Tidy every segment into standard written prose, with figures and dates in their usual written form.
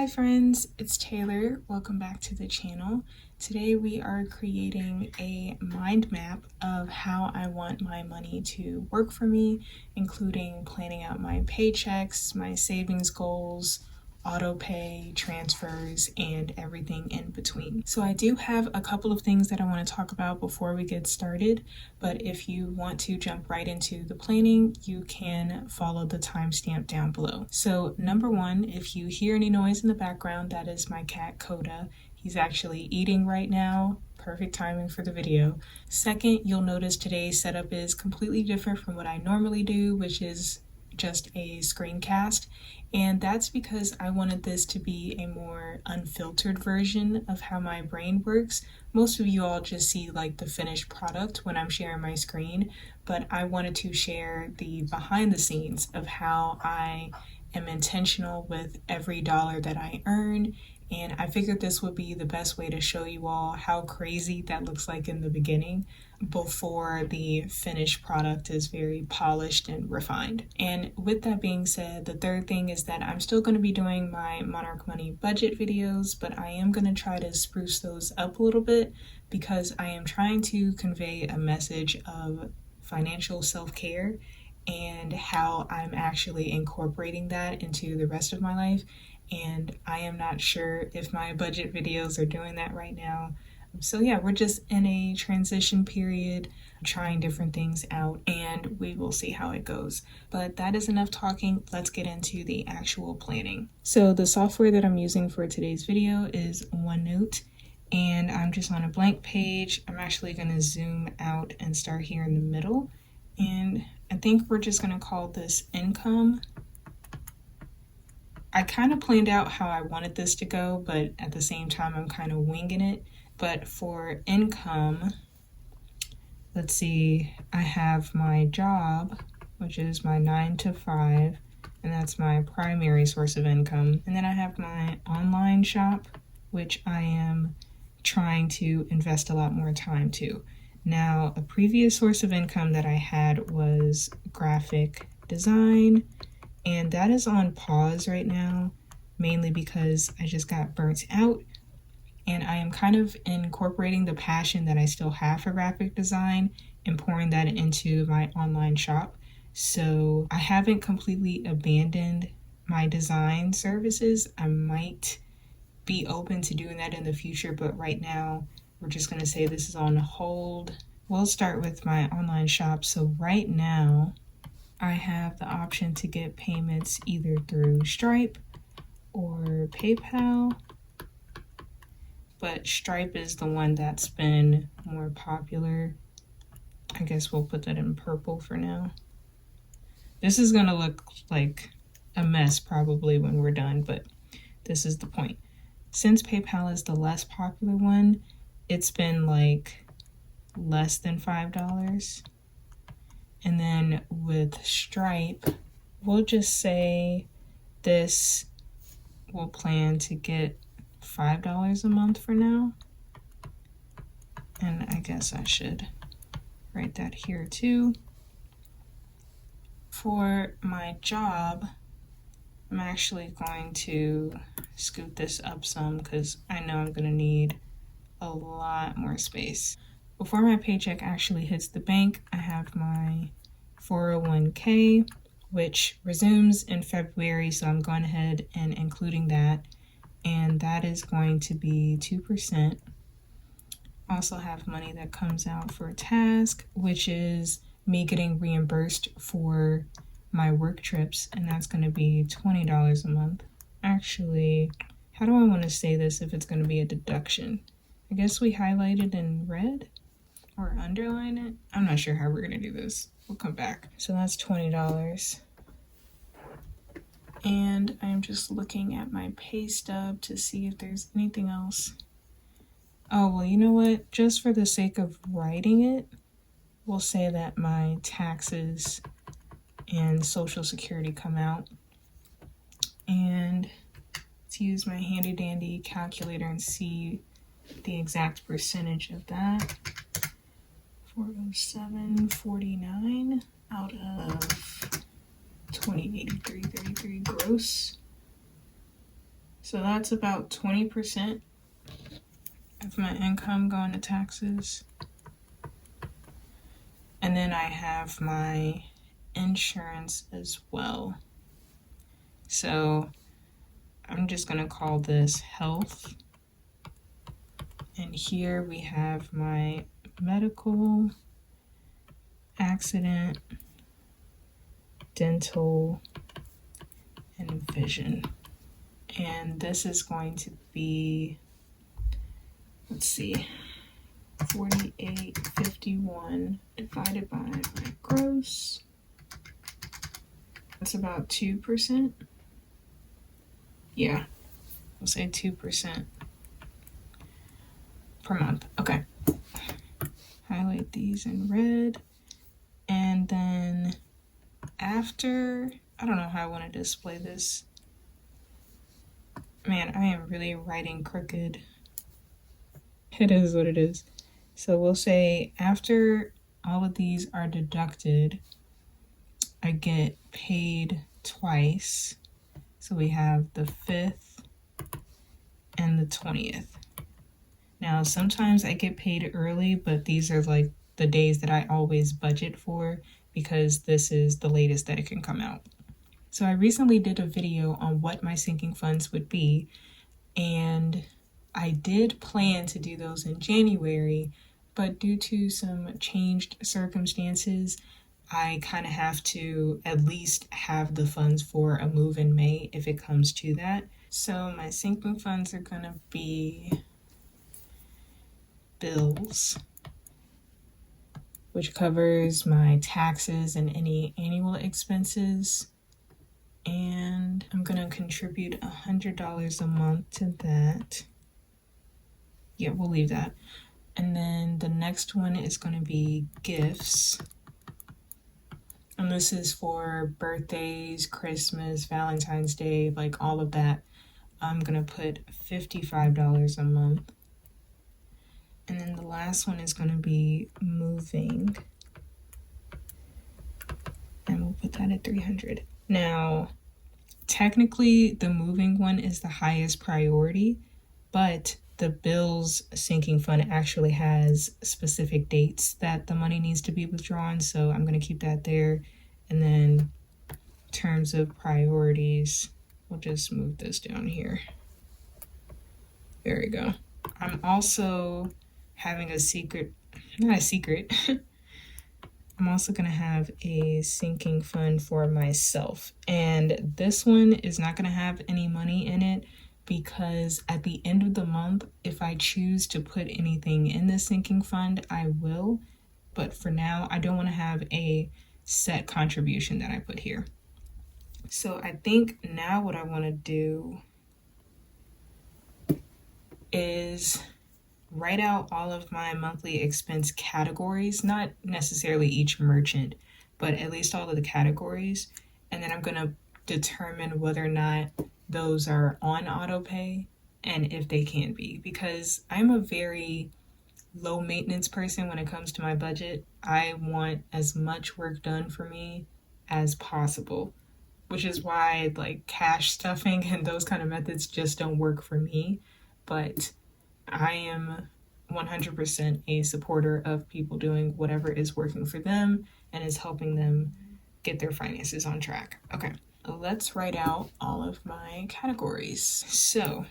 Hi friends, it's Taylor. Welcome back to the channel. Today we are creating a mind map of how I want my money to work for me, including planning out my paychecks, my savings goals, auto pay, transfers, and everything in between. So I do have a couple of things that I want to talk about before we get started, but if you want to jump right into the planning, you can follow the timestamp down below. So number one, if you hear any noise in the background, that is my cat Coda. He's actually eating right now. Perfect timing for the video. Second, you'll notice today's setup is completely different from what I normally do, which is just a screencast, and that's because I wanted this to be a more unfiltered version of how my brain works. Most of you all just see like the finished product when I'm sharing my screen, but I wanted to share the behind the scenes of how I am intentional with every dollar that I earn. And I figured this would be the best way to show you all how crazy that looks like in the beginning before the finished product is very polished and refined. And with that being said, the third thing is that I'm still going to be doing my Monarch Money budget videos, but I am going to try to spruce those up a little bit because I am trying to convey a message of financial self-care and how I'm actually incorporating that into the rest of my life. And I am not sure if my budget videos are doing that right now. So yeah, we're just in a transition period, trying different things out, and we will see how it goes. But that is enough talking. Let's get into the actual planning. So the software that I'm using for today's video is OneNote, and I'm just on a blank page. I'm actually going to zoom out and start here in the middle. And I think we're just going to call this income. I kind of planned out how I wanted this to go, but at the same time, I'm kind of winging it. But for income, let's see, I have my job, which is my 9 to 5, and that's my primary source of income. And then I have my online shop, which I am trying to invest a lot more time to. Now, a previous source of income that I had was graphic design, and that is on pause right now, mainly because I just got burnt out. And I am kind of incorporating the passion that I still have for graphic design and pouring that into my online shop. So I haven't completely abandoned my design services. I might be open to doing that in the future, but right now we're just going to say this is on hold. We'll start with my online shop. So right now I have the option to get payments either through Stripe or PayPal. But Stripe is the one that's been more popular. I guess we'll put that in purple for now. This is going to look like a mess probably when we're done, but this is the point. Since PayPal is the less popular one, it's been like less than $5. And then with Stripe, we'll just say this will plan to get $5 a month for now. And I guess I should write that here too. For my job, I'm actually going to scoot this up some because I know I'm going to need a lot more space. Before my paycheck actually hits the bank, I have my 401k, which resumes in February, so I'm going ahead and including that. And that is going to be 2%. Also have money that comes out for TASC, which is me getting reimbursed for my work trips, and that's going to be $20 a month. Actually, how do I want to say this if it's going to be a deduction? I guess we highlight it in red or underline it. I'm not sure how we're going to do this. We'll come back. So that's $20. And I'm just looking at my pay stub to see if there's anything else. Oh, well, you know what? Just for the sake of writing it, we'll say that my taxes and Social Security come out. And let's use my handy dandy calculator and see the exact percentage of that. 407.49 out of 2083.33 gross. So that's about 20% of my income going to taxes. And then I have my insurance as well. So I'm just going to call this health. And here we have my medical, accident, dental, and vision. And this is going to be, let's see, 48.51 divided by my gross. That's about 2%. Yeah, we'll say 2% per month. Okay. Highlight these in red. And then after, I don't know how I want to display this. Man, I am really writing crooked. It is what it is. So we'll say after all of these are deducted, I get paid twice. So we have the 5th and the 20th. Now, sometimes I get paid early, but these are like the days that I always budget for because this is the latest that it can come out. So I recently did a video on what my sinking funds would be, and I did plan to do those in January, but due to some changed circumstances, I kind of have to at least have the funds for a move in May if it comes to that. So my sinking funds are going to be bills, which covers my taxes and any annual expenses. And I'm going to contribute $100 a month to that. Yeah, we'll leave that. And then the next one is going to be gifts. And this is for birthdays, Christmas, Valentine's Day, like all of that. I'm going to put $55 a month. And then the last one is going to be moving. And we'll put that at $300. Now, technically, the moving one is the highest priority, but the bills sinking fund actually has specific dates that the money needs to be withdrawn, so I'm going to keep that there. And then in terms of priorities, we'll just move this down here. There we go. I'm also having a secret, not a secret, I'm also going to have a sinking fund for myself. And this one is not going to have any money in it because at the end of the month, if I choose to put anything in the sinking fund, I will. But for now, I don't want to have a set contribution that I put here. So I think now what I want to do is write out all of my monthly expense categories, not necessarily each merchant, but at least all of the categories. And then I'm going to determine whether or not those are on autopay and if they can be, because I'm a very low maintenance person when it comes to my budget. I want as much work done for me as possible, which is why like cash stuffing and those kind of methods just don't work for me. But I am 100% a supporter of people doing whatever is working for them and is helping them get their finances on track. Okay, let's write out all of my categories. So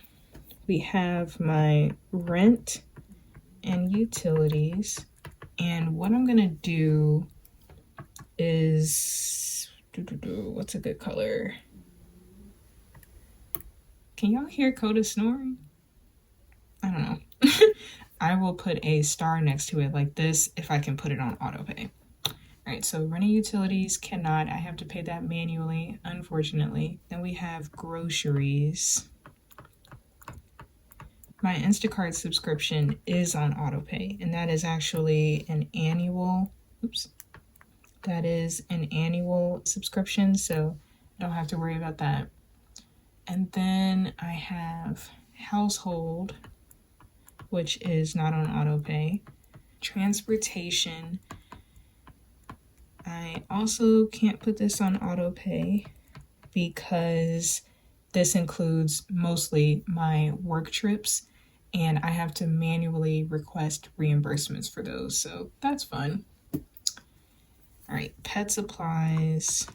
we have my rent and utilities. And what I'm gonna do is, what's a good color? Can y'all hear Coda snoring? I don't know. I will put a star next to it like this if I can put it on autopay. All right, so rent and utilities cannot. I have to pay that manually, unfortunately. Then we have groceries. My Instacart subscription is on autopay, and that is actually an annual, that is an annual subscription, so I don't have to worry about that. And then I have household, which is not on autopay. Transportation, I also can't put this on autopay because this includes mostly my work trips, and I have to manually request reimbursements for those, so that's fun. All right, pet supplies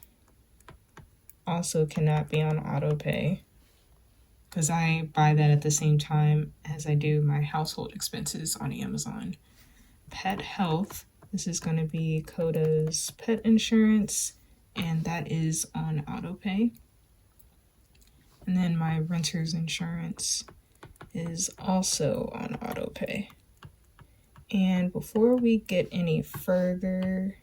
also cannot be on autopay because I buy that at the same time as I do my household expenses on Amazon. Pet health, this is going to be Coda's pet insurance, and that is on autopay. And then my renter's insurance is also on autopay. And before we get any further,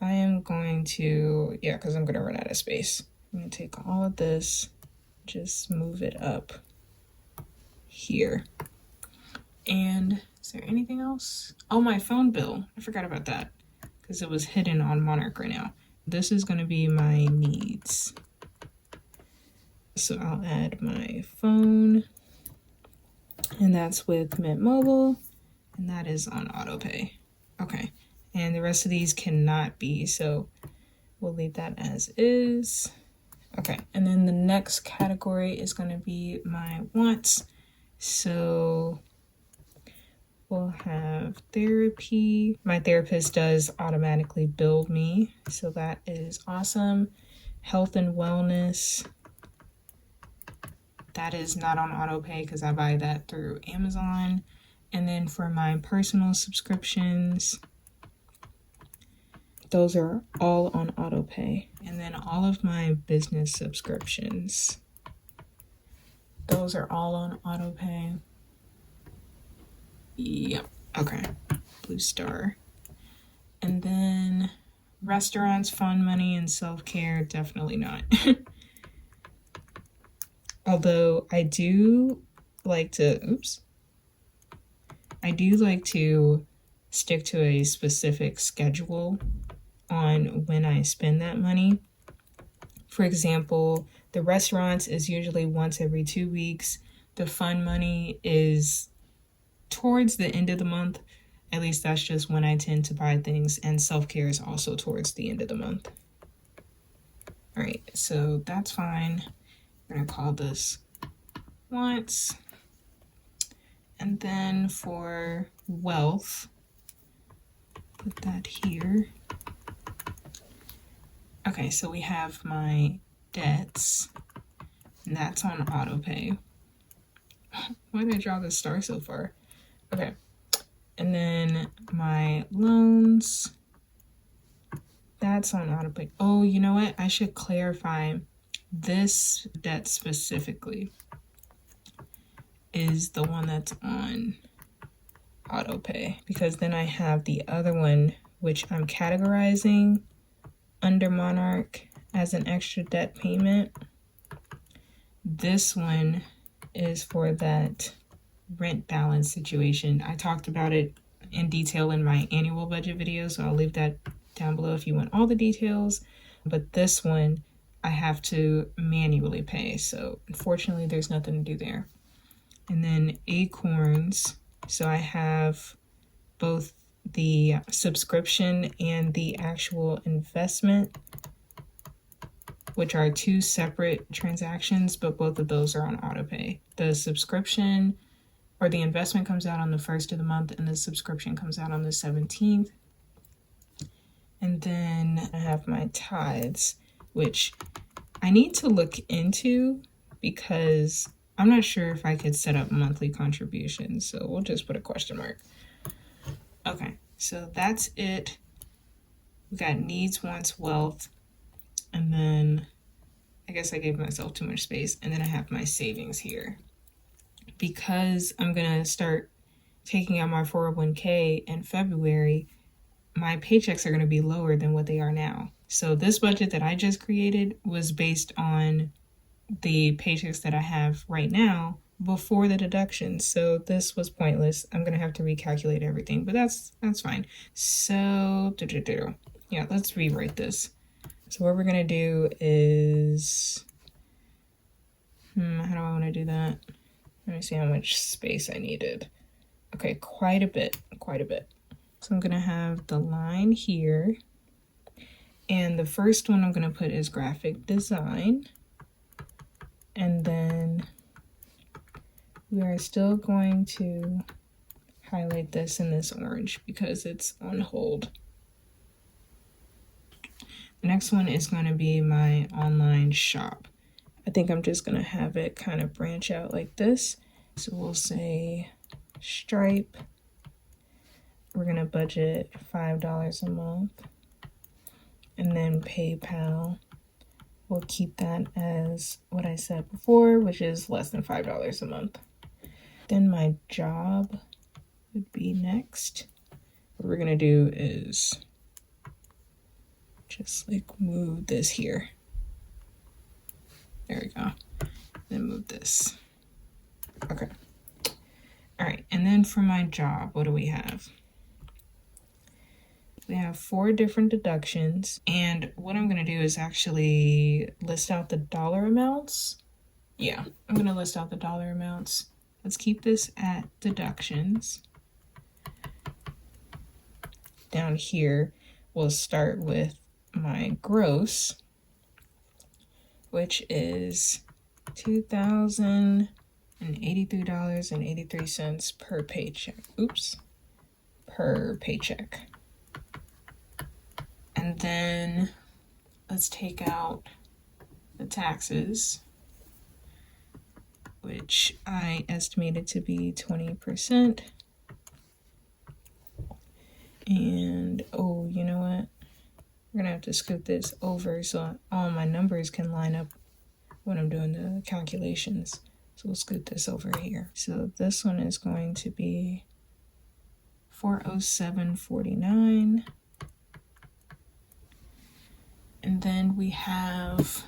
I am going to, because I'm going to run out of space. I'm going to take all of this, just move it up here. And is there anything else? Oh, my phone bill. I forgot about that because it was hidden on Monarch right now. This is going to be my needs. So I'll add my phone, and that's with Mint Mobile, and that is on autopay. Okay, and the rest of these cannot be, so we'll leave that as is. Okay, and then the next category is going to be my wants. So we'll have therapy. My therapist does automatically bill me, so that is awesome. Health and wellness. That is not on autopay because I buy that through Amazon. And then for my personal subscriptions, those are all on autopay. And then all of my business subscriptions, those are all on autopay. Yep. Okay. Blue Star. And then restaurants, fun money, and self-care, definitely not. Although I do like to stick to a specific schedule on when I spend that money. For example, the restaurants is usually once every 2 weeks. The fun money is towards the end of the month. At least that's just when I tend to buy things. And self-care is also towards the end of the month. All right, so that's fine. I'm going to call this wants. And then for wealth, put that here. Okay, so we have my debts, and that's on autopay. Why did I draw this star so far? Okay, and then my loans, that's on autopay. Oh, you know what? I should clarify. This debt specifically is the one that's on autopay, because then I have the other one, which I'm categorizing under Monarch as an extra debt payment. This one is for that rent balance situation. I talked about it in detail in my annual budget video, so I'll leave that down below if you want all the details. But this one, I have to manually pay, so unfortunately there's nothing to do there. And then Acorns, so I have both the subscription and the actual investment, which are two separate transactions, but both of those are on autopay. The subscription or the investment comes out on the 1st of the month, and the subscription comes out on the 17th. And then I have my tithes, which I need to look into because I'm not sure if I could set up monthly contributions, so we'll just put a question mark. Okay, so that's it. We got needs, wants, wealth, and then I guess I gave myself too much space, and then I have my savings here. Because I'm gonna start taking out my 401k in February, my paychecks are gonna be lower than what they are now. So this budget that I just created was based on the paychecks that I have right now before the deductions. So this was pointless. I'm going to have to recalculate everything, but that's fine. So yeah, let's rewrite this. So what we're going to do is, how do I want to do that? Let me see how much space I needed. Okay, quite a bit. So I'm going to have the line here. And the first one I'm going to put is graphic design. And then we are still going to highlight this in this orange because it's on hold. The next one is going to be my online shop. I think I'm just going to have it kind of branch out like this. So we'll say Stripe. We're going to budget $5 a month. And then PayPal, we'll keep that as what I said before, which is less than $5 a month. Then my job would be next. What we're going to do is just like move this here. There we go. Then move this. Okay. All right. And then for my job, what do we have? We have 4 different deductions. And what I'm going to do is actually list out the dollar amounts. Yeah, I'm going to list out the dollar amounts. Let's keep this at deductions. Down here, we'll start with my gross, which is $2,083.83 per paycheck. Oops, per paycheck. And then let's take out the taxes, which I estimated to be 20%. And oh, you know what? We're gonna have to scoot this over so all my numbers can line up when I'm doing the calculations. So we'll scoot this over here. So this one is going to be $407.49. And then we have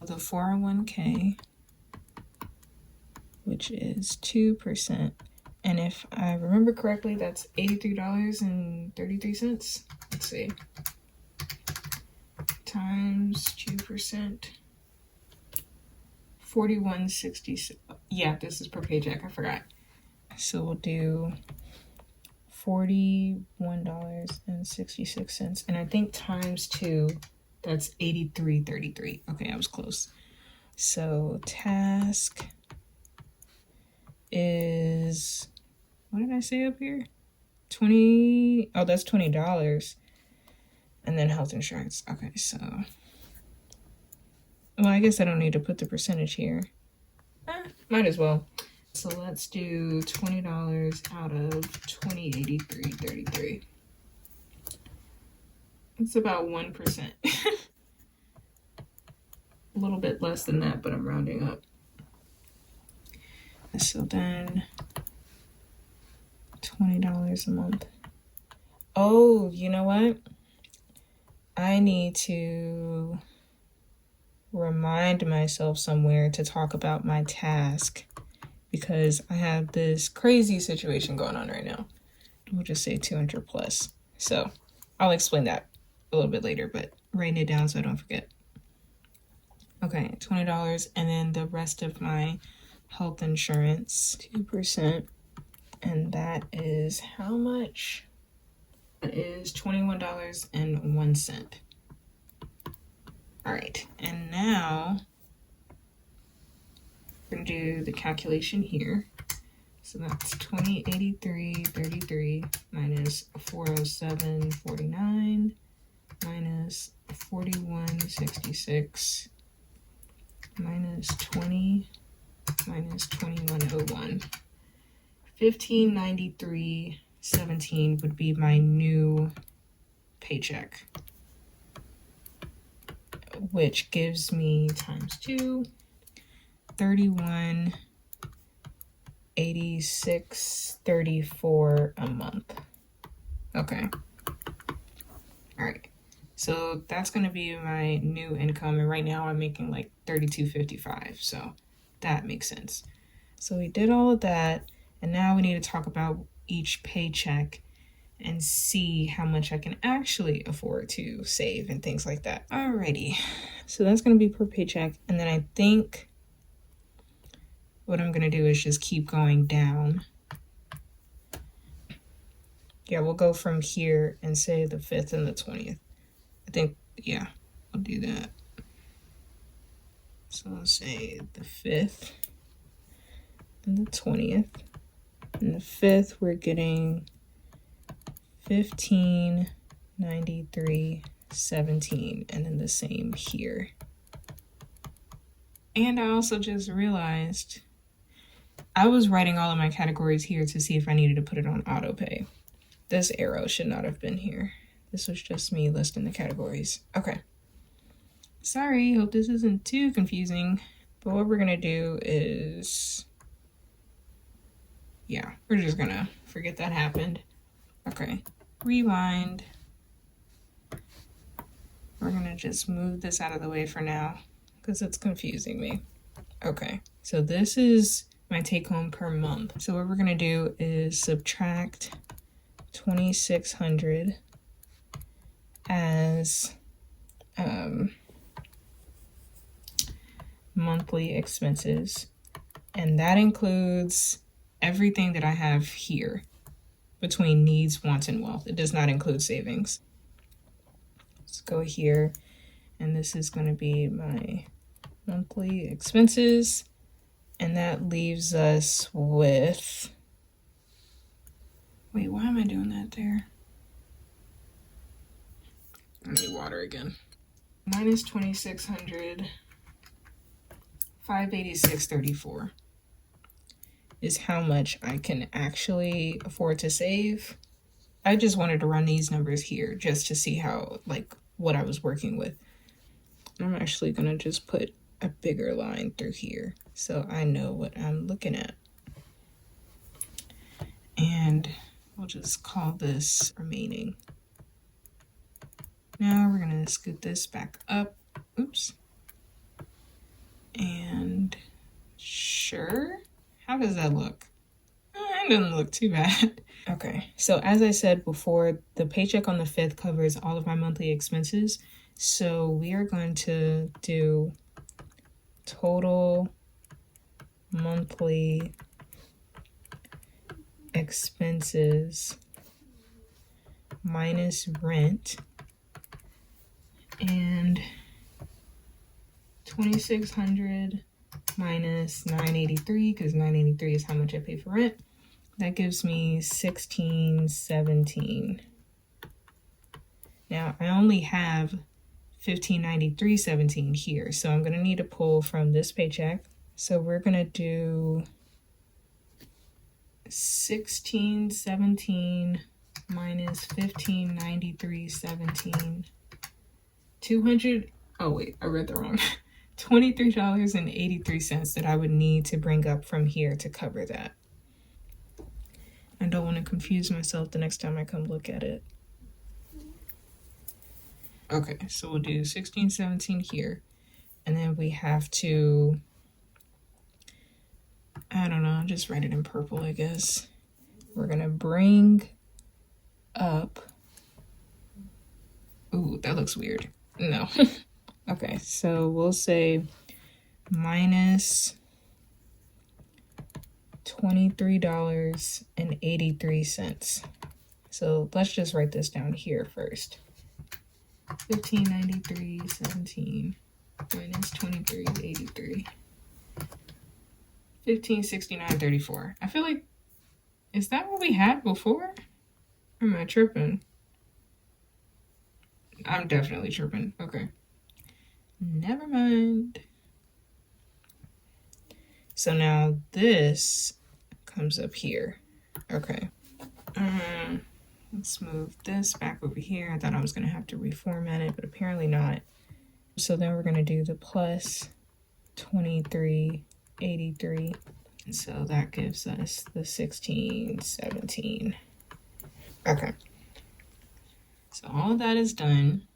the 401k, which is 2%. And if I remember correctly, that's $83.33. Let's see. Times 2%. 41.66. Yeah, this is per paycheck. I forgot. So we'll do $41.66. And I think times 2, that's $83.33. Okay, I was close. So TASC is, what did I say up here? 20, oh, that's $20. And then health insurance. Okay, so, well, I guess I don't need to put the percentage here. Might as well. So let's do $20 out of $20.83.33. It's about 1%. A little bit less than that, but I'm rounding up. So then $20 a month. Oh, you know what? I need to remind myself somewhere to talk about my TASC because I have this crazy situation going on right now. We'll just say 200 plus. So I'll explain that a little bit later, but writing it down so I don't forget. Okay, $20, and then the rest of my health insurance, 2%, and that is how much? That is $21.01. All right, and now we're gonna do the calculation here. So that's 2083.33 minus 407.49 minus 41.66 minus 20 minus 2101. 1593.17 would be my new paycheck, which gives me times 2, 31.86.34 a month. Okay. All right. So that's going to be my new income. And right now I'm making like $32.55. So that makes sense. So we did all of that. And now we need to talk about each paycheck and see how much I can actually afford to save and things like that. Alrighty. So that's going to be per paycheck. And then I think what I'm going to do is just keep going down. Yeah, we'll go from here and say the 5th and the 20th. I think, yeah, I'll do that. So let's say the 5th and the 20th. And the 5th, we're getting 1593.17, and then the same here. And I also just realized I was writing all of my categories here to see if I needed to put it on Autopay. This arrow should not have been here. This was just me listing the categories. Okay. Sorry, hope this isn't too confusing. But what we're gonna do is, yeah, we're just gonna forget that happened. Okay, rewind. We're gonna just move this out of the way for now because it's confusing me. Okay, so this is my take home per month. So what we're gonna do is subtract 2,600 as monthly expenses, and that includes everything that I have here between needs, wants, and wealth. It does not include savings. Let's go here, and this is going to be my monthly expenses, and that leaves us with, wait, why am I doing that there? I need water again. Minus 2,600, 586.34 is how much I can actually afford to save. I just wanted to run these numbers here just to see how, like, what I was working with. I'm actually gonna just put a bigger line through here so I know what I'm looking at. And we'll just call this remaining. Now we're gonna scoot this back up. Oops. And sure. How does that look? It doesn't look too bad. Okay, so as I said before, the paycheck on the 5th covers all of my monthly expenses. So we are going to do total monthly expenses minus rent, and 2,600 minus 983, because 983 is how much I pay for rent. That gives me 1,617. Now I only have 1,593.17 here, so I'm gonna need to pull from this paycheck. So we're gonna do 1,617 minus 1,593.17. 200. Oh wait, I read the wrong. $23.83 that I would need to bring up from here to cover that. I don't want to confuse myself the next time I come look at it. Okay, so we'll do 1,617 here, and then we have to, I don't know, just write it in purple, I guess. We're gonna bring up, ooh, that looks weird. No. Okay, so we'll say minus $23.83. So let's just write this down here first. 1,593.17 minus 23.83. 1,569.34. I feel like, is that what we had before? Or am I tripping? I'm definitely tripping. Okay. Never mind. So now this comes up here. Okay. Let's move this back over here. I thought I was going to have to reformat it, but apparently not. So then we're going to do the plus 23.83. And so that gives us the 1,617. Okay. So all of that is done.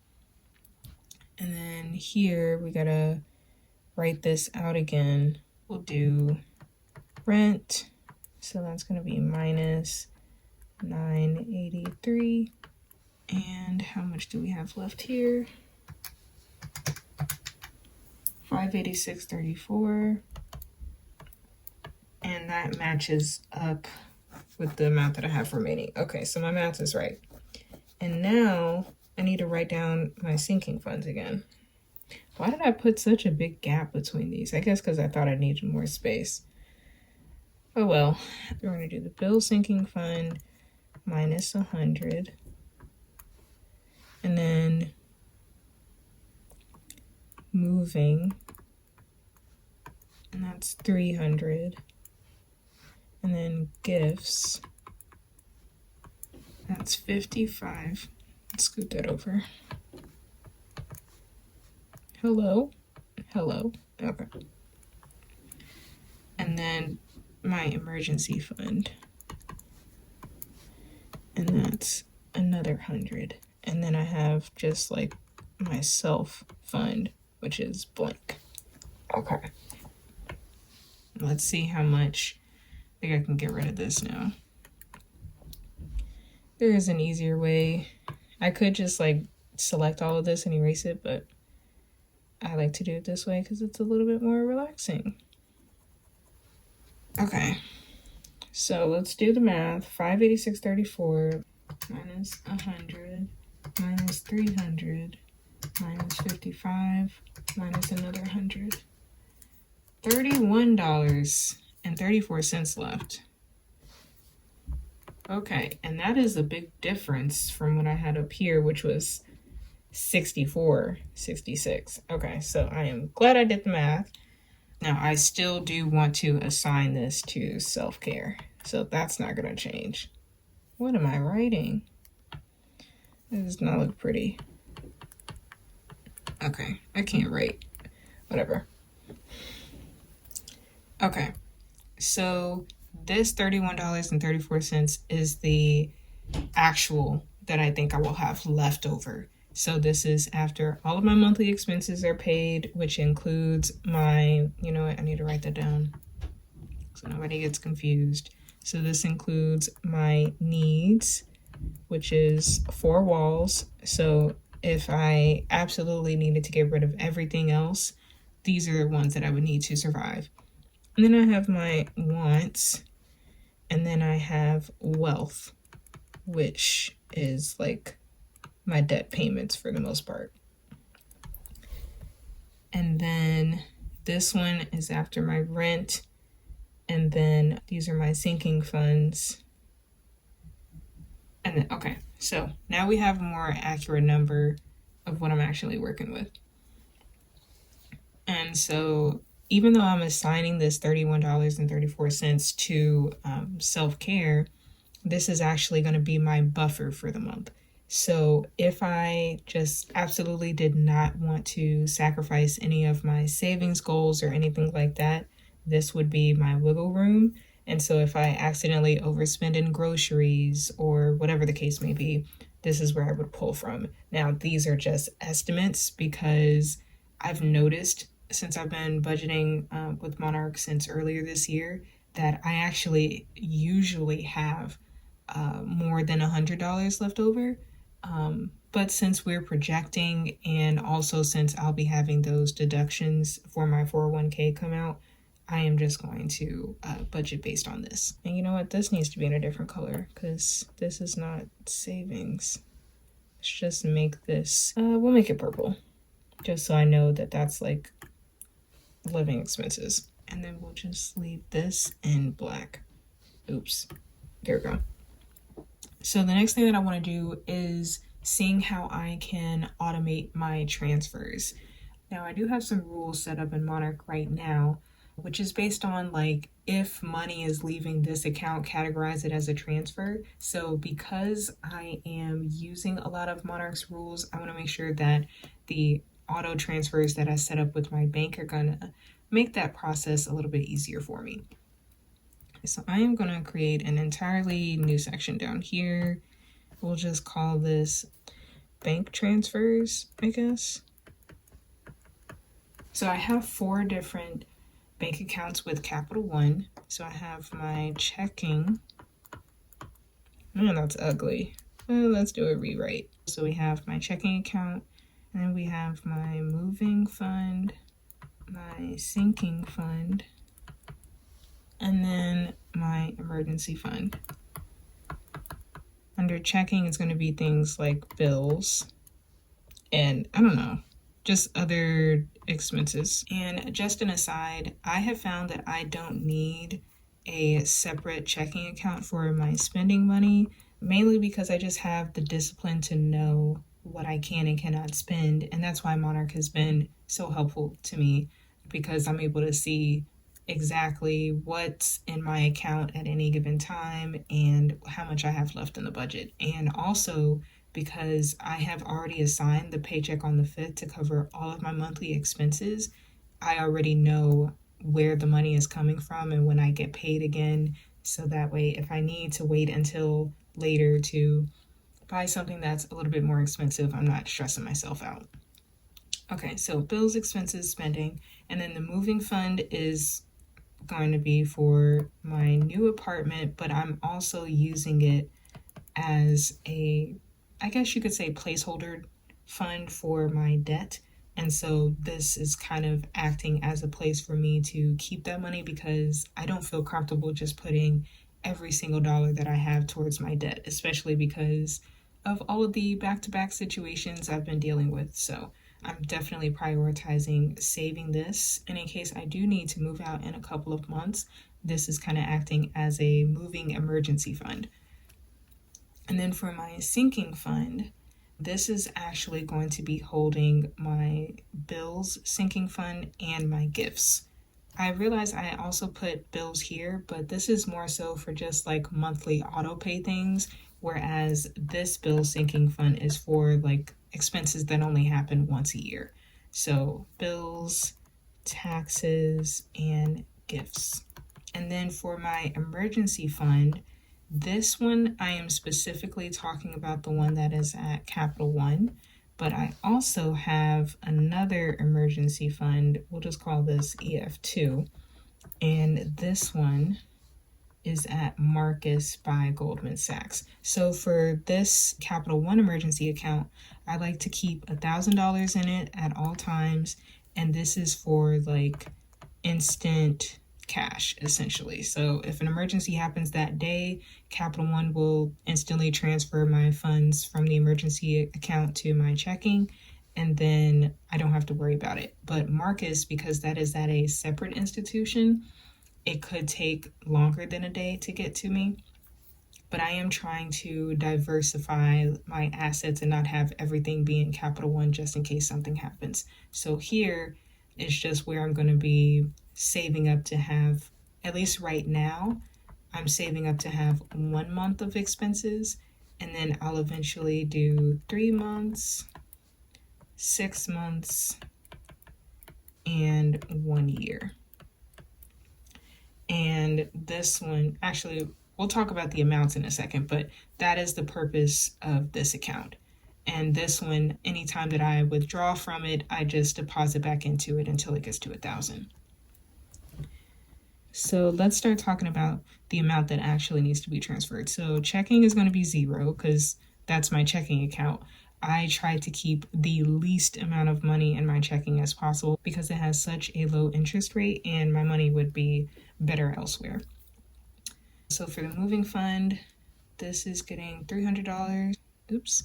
And then here we got to write this out again. We'll do rent. So that's going to be minus 983. And how much do we have left here? 586.34. And that matches up with the amount that I have remaining. Okay, so my math is right. And now I need to write down my sinking funds again. Why did I put such a big gap between these? I guess because I thought I needed more space. Oh well, we're going to do the bill sinking fund minus 100. And then moving, and that's 300. And then gifts, that's 55. Let's scoot that over. Hello. Okay. And then my emergency fund, and that's another 100. And then I have just like my self fund, which is blank. Okay. Let's see how much. I think I can get rid of this now. There is an easier way. I could just like select all of this and erase it, but I like to do it this way because it's a little bit more relaxing. Okay, so let's do the math. 586.34 minus 100 minus 300 minus 55 minus another 100. $31.34 left. Okay, and that is a big difference from what I had up here, which was 64.66. Okay, so I am glad I did the math. Now, I still do want to assign this to self-care, so that's not going to change. What am I writing? This does not look pretty. Okay, I can't write. Whatever. Okay, so this $31.34 is the actual that I think I will have left over. So this is after all of my monthly expenses are paid, which includes my, you know what, I need to write that down so nobody gets confused. So this includes my needs, which is 4 walls. So if I absolutely needed to get rid of everything else, these are the ones that I would need to survive. And then I have my wants, and then I have wealth, which is like my debt payments for the most part. And then this one is after my rent, and then these are my sinking funds. And then, okay, so now we have a more accurate number of what I'm actually working with. And so even though I'm assigning this $31.34 to self-care, this is actually going to be my buffer for the month. So if I just absolutely did not want to sacrifice any of my savings goals or anything like that, this would be my wiggle room. And so if I accidentally overspend in groceries or whatever the case may be, this is where I would pull from. Now, these are just estimates because I've noticed since I've been budgeting with Monarch since earlier this year that I actually usually have more than $100 left over. But since we're projecting, and also since I'll be having those deductions for my 401k come out, I am just going to budget based on this. And you know what? This needs to be in a different color because this is not savings. Let's just make this, we'll make it purple. Just so I know that that's like living expenses. And then we'll just leave this in black. Oops. There we go. So the next thing that I want to do is seeing how I can automate my transfers. Now, I do have some rules set up in Monarch right now, which is based on like if money is leaving this account, categorize it as a transfer. So because I am using a lot of Monarch's rules, I want to make sure that the auto transfers that I set up with my bank are going to make that process a little bit easier for me. So I am going to create an entirely new section down here. We'll just call this bank transfers, I guess. So I have 4 different bank accounts with Capital One. So I have my checking. Oh, that's ugly. Let's do a rewrite. So we have my checking account, and then we have my moving fund, my sinking fund, and then my emergency fund. Under checking, it's going to be things like bills and I don't know, just other expenses. And just an aside, I have found that I don't need a separate checking account for my spending money, mainly because I just have the discipline to know what I can and cannot spend. And that's why Monarch has been so helpful to me, because I'm able to see exactly what's in my account at any given time and how much I have left in the budget. And also because I have already assigned the paycheck on the 5th to cover all of my monthly expenses, I already know where the money is coming from and when I get paid again. So that way, if I need to wait until later to buy something that's a little bit more expensive, I'm not stressing myself out. Okay, so bills, expenses, spending, and then the moving fund is going to be for my new apartment, but I'm also using it as a, I guess you could say, placeholder fund for my debt. And so this is kind of acting as a place for me to keep that money, because I don't feel comfortable just putting every single dollar that I have towards my debt, especially because of all of the back-to-back situations I've been dealing with. So I'm definitely prioritizing saving this. And in case I do need to move out in a couple of months, this is kind of acting as a moving emergency fund. And then for my sinking fund, this is actually going to be holding my bills sinking fund and my gifts. I realize I also put bills here, but this is more so for just like monthly auto pay things, whereas this bill sinking fund is for like expenses that only happen once a year. So bills, taxes, and gifts. And then for my emergency fund, this one, I am specifically talking about the one that is at Capital One, but I also have another emergency fund. We'll just call this EF2. And this one is at Marcus by Goldman Sachs. So for this Capital One emergency account, I like to keep $1,000 in it at all times. And this is for like instant cash, essentially. So if an emergency happens that day, Capital One will instantly transfer my funds from the emergency account to my checking, and then I don't have to worry about it. But Marcus, because that is at a separate institution, it could take longer than a day to get to me. But I am trying to diversify my assets and not have everything be in Capital One just in case something happens. So here is just where I'm going to be saving up to have, at least right now, I'm saving up to have 1 month of expenses, and then I'll eventually do 3 months, 6 months, and 1 year. And this one, actually, we'll talk about the amounts in a second, but that is the purpose of this account. And this one, anytime that I withdraw from it, I just deposit back into it until it gets to 1,000. So let's start talking about the amount that actually needs to be transferred. So checking is going to be 0 because that's my checking account. I try to keep the least amount of money in my checking as possible because it has such a low interest rate and my money would be better elsewhere. So for the moving fund, this is getting $300. Oops.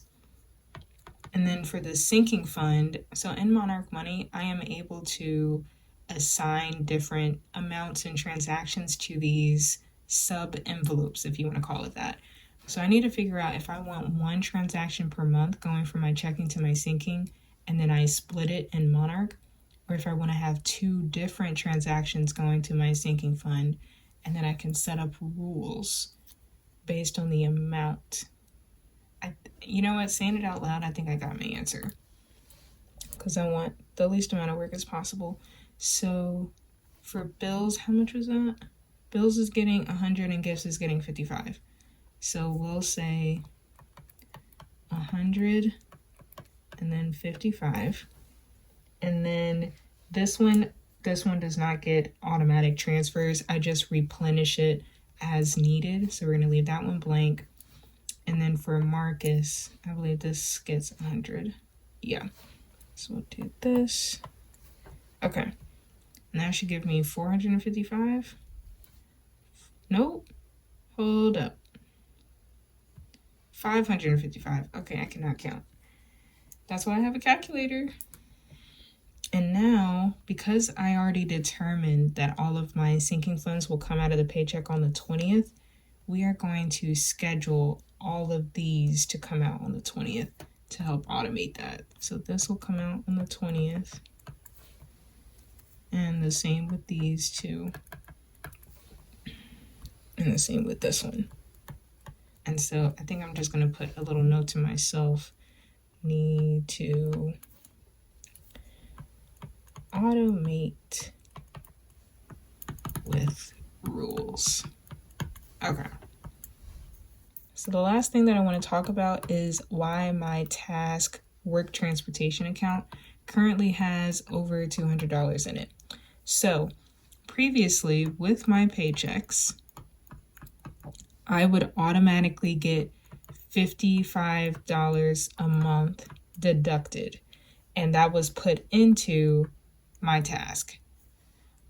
And then for the sinking fund, so in Monarch Money, I am able to assign different amounts and transactions to these sub envelopes, if you want to call it that. So I need to figure out if I want one transaction per month going from my checking to my sinking, and then I split it in Monarch, or if I want to have 2 different transactions going to my sinking fund, and then I can set up rules based on the amount. You know what, saying it out loud, I think I got my answer, because I want the least amount of work as possible. So for bills, how much was that? Bills is getting 100 and gifts is getting 55. So we'll say 100 and then 55. And then this one does not get automatic transfers. I just replenish it as needed. So we're going to leave that one blank. And then for Marcus, I believe this gets 100. Yeah. So we'll do this. Okay. And that should give me 455. Nope. Hold up. 555. Okay, I cannot count. That's why I have a calculator. And now, because I already determined that all of my sinking funds will come out of the paycheck on the 20th, we are going to schedule all of these to come out on the 20th to help automate that. So this will come out on the 20th. And the same with these two. And the same with this one. And so I think I'm just going to put a little note to myself. Need to automate with rules. Okay. So the last thing that I want to talk about is why my TASC work transportation account currently has over $200 in it. So previously with my paychecks, I would automatically get $55 a month deducted, and that was put into my TASC.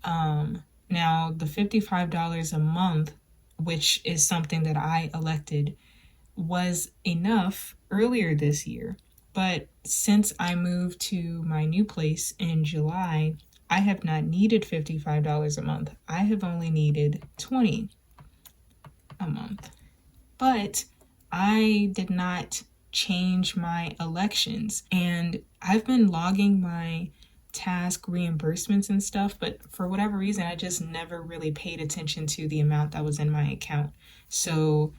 Now the $55 a month, which is something that I elected, was enough earlier this year. But since I moved to my new place in July, I have not needed $55 a month. I have only needed $20 a month. But I did not change my elections, and I've been logging my TASC reimbursements and stuff, but for whatever reason, I just never really paid attention to the amount that was in my account. So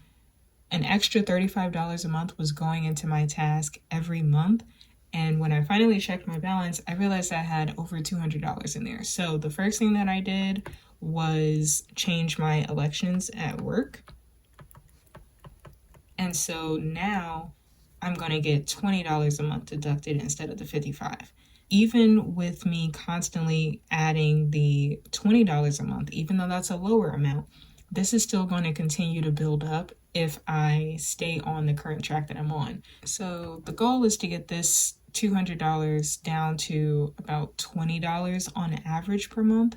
an extra $35 a month was going into my TASC every month. And when I finally checked my balance, I realized I had over $200 in there. So the first thing that I did was change my elections at work. And so now I'm going to get $20 a month deducted instead of the $55. Even with me constantly adding the $20 a month, even though that's a lower amount, this is still going to continue to build up if I stay on the current track that I'm on. So the goal is to get this $200 down to about $20 on average per month,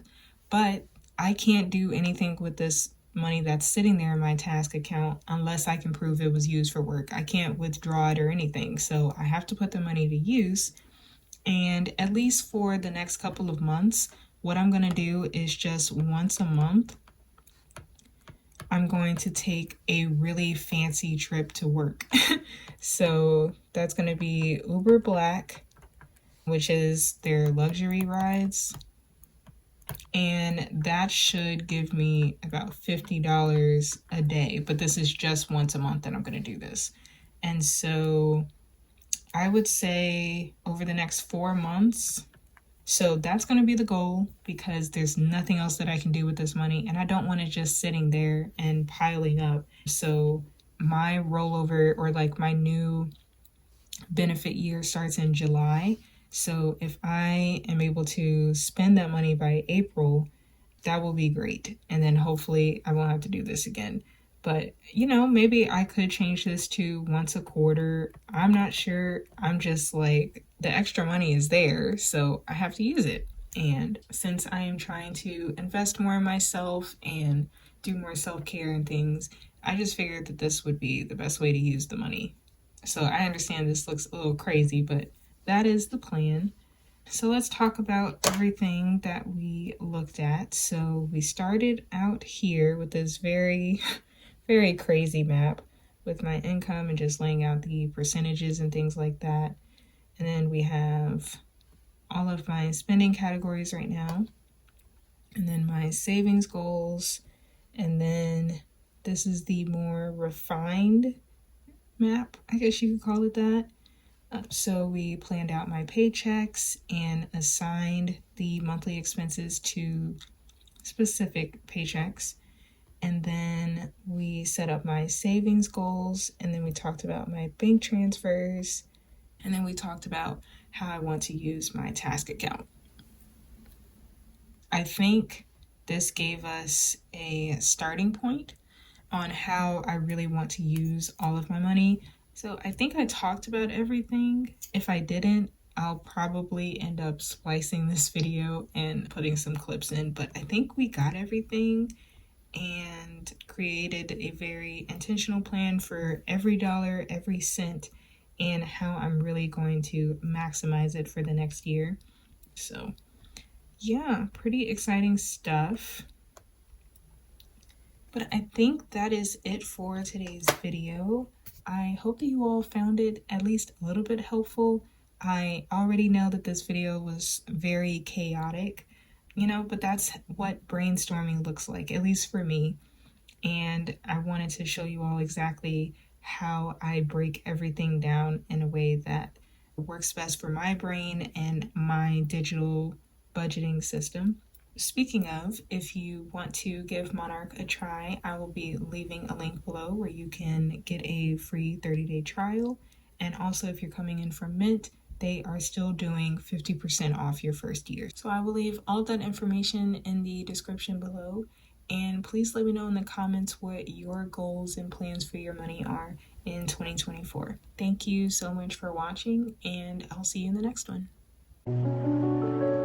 but I can't do anything with this money that's sitting there in my TASC account unless I can prove it was used for work. I can't withdraw it or anything, so I have to put the money to use. And at least for the next couple of months, what I'm going to do is just once a month, I'm going to take a really fancy trip to work. So that's going to be Uber Black, which is their luxury rides. And that should give me about $50 a day. But this is just once a month that I'm going to do this. And so I would say over the next 4 months. So that's going to be the goal, because there's nothing else that I can do with this money, and I don't want it just sitting there and piling up. So my rollover, or like my new benefit year, starts in July. So if I am able to spend that money by April, that will be great. And then hopefully I won't have to do this again. But, maybe I could change this to once a quarter. I'm not sure. I'm just like, the extra money is there, so I have to use it. And since I am trying to invest more in myself and do more self-care and things, I just figured that this would be the best way to use the money. So I understand this looks a little crazy, but that is the plan. So let's talk about everything that we looked at. So we started out here with this very very crazy map with my income and just laying out the percentages and things like that. And then we have all of my spending categories right now, and then my savings goals. And then this is the more refined map, I guess you could call it that. So we planned out my paychecks and assigned the monthly expenses to specific paychecks. And then we set up my savings goals, and then we talked about my bank transfers, and then we talked about how I want to use my TASC account. I think this gave us a starting point on how I really want to use all of my money. So I think I talked about everything. If I didn't, I'll probably end up splicing this video and putting some clips in, but I think we got everything and created a very intentional plan for every dollar, every cent, and how I'm really going to maximize it for the next year. So yeah, pretty exciting stuff. But I think that is it for today's video. I hope that you all found it at least a little bit helpful. I already know that this video was very chaotic, but that's what brainstorming looks like, at least for me. And I wanted to show you all exactly how I break everything down in a way that works best for my brain and my digital budgeting system. Speaking of, if you want to give Monarch a try, I will be leaving a link below where you can get a free 30-day trial. And also, if you're coming in from Mint, they are still doing 50% off your first year. So I will leave all of that information in the description below. And please let me know in the comments what your goals and plans for your money are in 2024. Thank you so much for watching, and I'll see you in the next one.